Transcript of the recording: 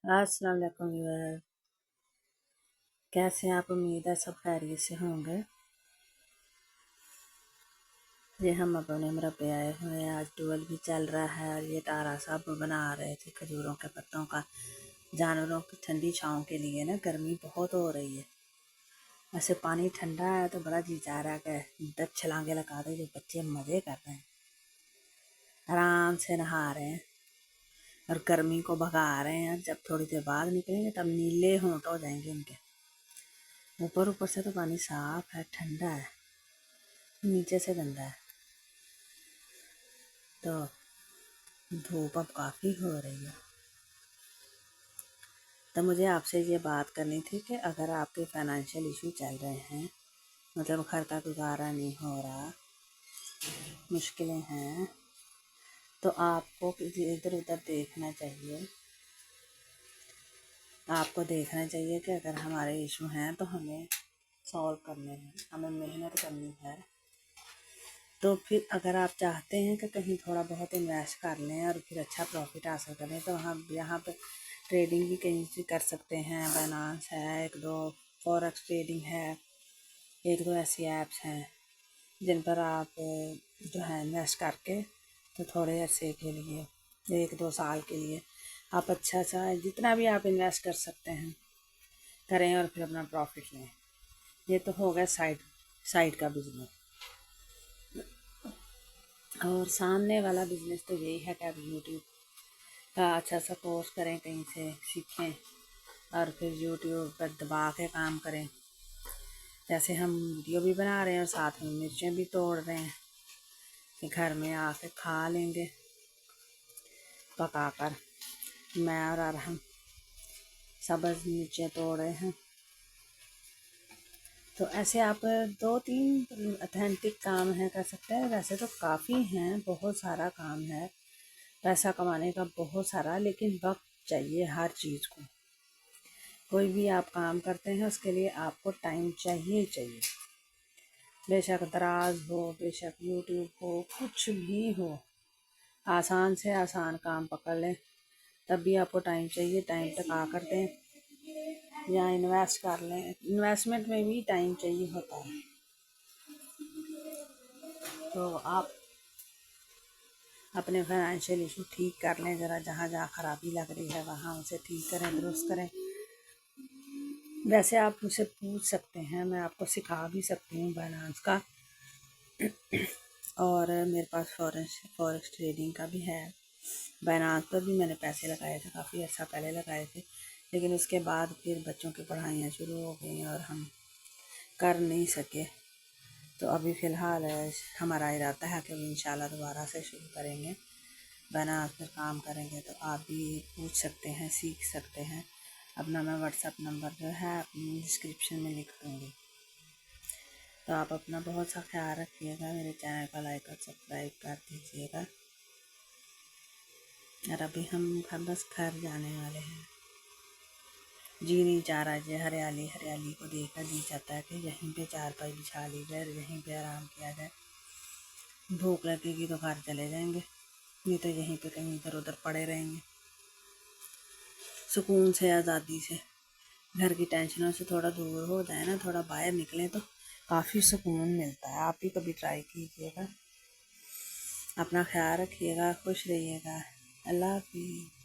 अस्सलाम वालेकुम व्यूअर, कैसे हैं आप? उम्मीद है सब खैरियत से होंगे। ये हम अपने मुरब्बे आए हुए हैं। आज ट्वेल्व भी चल रहा है और ये तारा साहब बना रहे थे खजूरों के पत्तों का जानवरों की ठंडी छाँव के लिए। ना गर्मी बहुत हो रही है, वैसे पानी ठंडा है तो बड़ा जी चाह रहा है कि 10 छलांगे लगा दे। जो बच्चे मज़े कर रहे हैं, आराम से नहा रहे हैं और गर्मी को भगा रहे हैं। जब थोड़ी देर बाद निकलेंगे तब नीले होंठ हो जाएंगे इनके। ऊपर से तो पानी साफ है, ठंडा है, नीचे से गंदा है। तो धूप अब काफ़ी हो रही है। तो मुझे आपसे ये बात करनी थी कि अगर आपके फाइनेंशियल इशू चल रहे हैं, मतलब घर का गुजारा नहीं हो रहा, मुश्किलें हैं, तो आपको इधर उधर देखना चाहिए। आपको देखना चाहिए कि अगर हमारे इशू हैं तो हमें सॉल्व करने हैं, हमें मेहनत करनी है। तो फिर अगर आप चाहते हैं कि कहीं थोड़ा बहुत इन्वेस्ट कर लें और फिर अच्छा प्रॉफिट हासिल करें, तो हम यहाँ पे ट्रेडिंग भी कहीं से कर सकते हैं। बाइनेंस है, एक दो फॉरेक्स ट्रेडिंग है, एक दो ऐसी ऐप्स हैं जिन पर आप जो है इन्वेस्ट करके तो थोड़े अरसे के लिए, 1-2 साल के लिए आप अच्छा सा जितना भी आप इन्वेस्ट कर सकते हैं करें और फिर अपना प्रॉफिट लें। ये तो हो गया साइड का बिजनेस। और सामने वाला बिजनेस तो यही है कि आप यूट्यूब का अच्छा सा कोर्स करें, कहीं से सीखें और फिर यूट्यूब पर दबा के काम करें। जैसे हम वीडियो भी बना रहे हैं और साथ में मिर्चें भी तोड़ रहे हैं कि घर में आके खा लेंगे पका कर। मैं और अरहम सब्ज़ मिर्चें तोड़ रहे हैं। तो ऐसे आप 2-3 ऑथेंटिक काम है कर सकते हैं। वैसे तो काफ़ी हैं, बहुत सारा काम है पैसा कमाने का, बहुत सारा, लेकिन वक्त चाहिए हर चीज़ को। कोई भी आप काम करते हैं उसके लिए आपको टाइम चाहिए चाहिए। बेशक दराज हो, बेशक यूट्यूब हो, कुछ भी हो, आसान से आसान काम पकड़ लें तब भी आपको टाइम चाहिए। टाइम टिका कर दें या इन्वेस्ट कर लें, इन्वेस्टमेंट में भी टाइम चाहिए होता है। तो आप अपने फाइनेंशियल इशू ठीक कर लें, ज़रा जहाँ जहाँ ख़राबी लग रही है वहाँ उसे ठीक करें, दुरुस्त करें। वैसे आप मुझसे पूछ सकते हैं, मैं आपको सिखा भी सकती हूँ बाइनेंस का, और मेरे पास फॉरेक्स ट्रेडिंग का भी है। बाइनेंस पर भी मैंने पैसे लगाए थे, काफ़ी अर्सा पहले लगाए थे, लेकिन उसके बाद फिर बच्चों की पढ़ाइयाँ शुरू हो गई और हम कर नहीं सके। तो अभी फ़िलहाल हमारा इरादा है कि इंशाल्लाह दोबारा से शुरू करेंगे, बाइनेंस पर काम करेंगे। तो आप भी पूछ सकते हैं, सीख सकते हैं। अपना मैं व्हाट्सएप नंबर जो है अपनी डिस्क्रिप्शन में लिख दूँगी। तो आप अपना बहुत सा ख्याल रखिएगा, मेरे चैनल को लाइक और सब्सक्राइब कर दीजिएगा। और अभी हम बस घर जाने वाले हैं। जी नहीं चाह रहा है, हरियाली हरियाली को देख कर जी चाहता है कि यहीं पे चारपाई बिछा ली जाए, यहीं पे आराम किया जाए। भूख लगेगी तो घर चले जाएंगे, नहीं तो यहीं पे कहीं इधर उधर पड़े रहेंगे। सुकून से, आज़ादी से, घर की टेंशनों से थोड़ा दूर हो जाए ना, थोड़ा बाहर निकलें तो काफ़ी सुकून मिलता है। आप भी कभी ट्राई कीजिएगा। अपना ख्याल रखिएगा, खुश रहिएगा। अल्लाह हाफिज़।